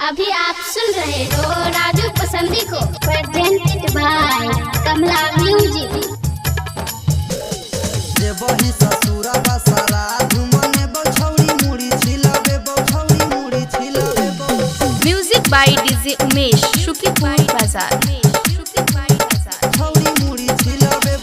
अभी आप सुन रहे हो राजू पसंदी को, प्रेजेंटेड बाय कमला म्यूजिक। देबही ससुरा बसरा धुमने बछौड़ी मुड़ी छिलबे बछौड़ी मुड़ी छिलबे। म्यूजिक बाय डीजे उमेश शुक्रिया बाजार। छौड़ी मुड़ी छिलबे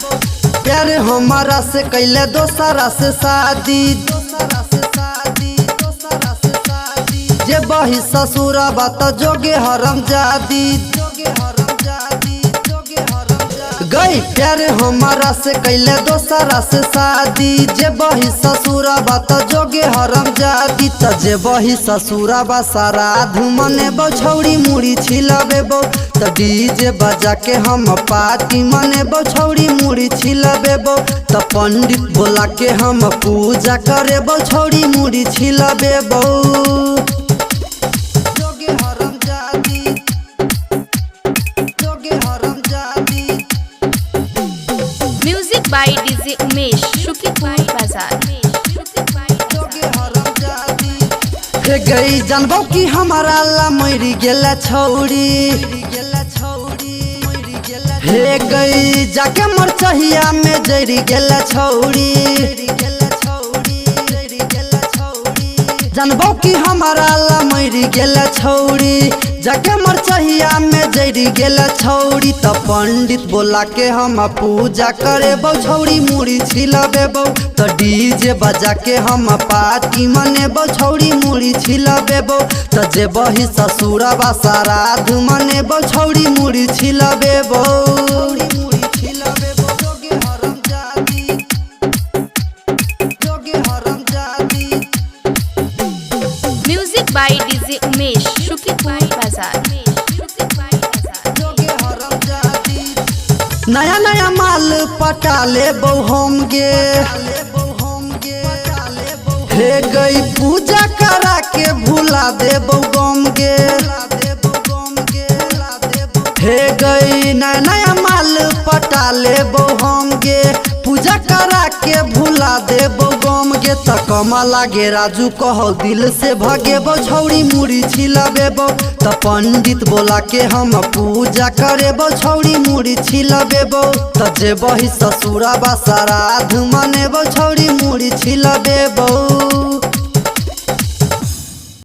प्यार हमारा से कैले दोसरा से शादी, दोसरा से शादी, दोसरा से शादी। जे बही ससुरा बात जोगे हरम जादी, जोगे हरम जादी, जोगे हरम जादी। गई प्यार हमारा से कैले दोसरा से शादी, जे बही ससुरा बात जोगे हरम जादी। त जे बही ससुरा बा सारा धुमने बछौड़ी मुड़ी छिलबे बो। त डीजे बजा के हम पार्टी मने बछौड़ी मुड़ी छिलबे बो। त पंडित बोला के हम पूजा करे बछौड़ी मुड़ी छिलबे बो। जोगे हरम जादी, जोगे हरम जादी। म्यूजिक बाय डीजे उमेश शुक्रिया बाजार। हे गई जानबो कि हमारा ला मरी गेला छौड़ी, हे गई जाके मोर चहिया में जरी गेला छौड़ी। जानबो कि हमारा ला मरी गेला छौड़ी, जाके मोर चहिया में जरी गेला छौड़ी। त पंडित बोला के हम पूजा करे बछौड़ी मुड़ी छिलबे बो। त डीजे बजा के हम पार्टी मने बछौड़ी मुड़ी छिलबे बो। त जे बही ससुरा बा सारा धुमने बछौड़ी मुड़ी छिलबे बो। मुड़ी छिलबे बो। जोगे हरम जादी, जोगे हरम जादी। म्यूजिक बाय डीजे उमेश शुक्रिया बाजार। नया नया माल पटा ले बो हम गे, हे गई पूजा करा के भुला दे बो गम गे। हे गई नया नया माल पटा ले बो हम गे, पूजा करा के भुला दे बो गम गे। त कमा लागे राजू कहो दिल से भगे बछौड़ी मुड़ी छिलबे बो। त पंडित बोला के हम पूजा करे बछौड़ी मुड़ी छिलबे बो। त जे बही ससुरा बा सारा धुमने बछौड़ी मुड़ी छिलबे बो।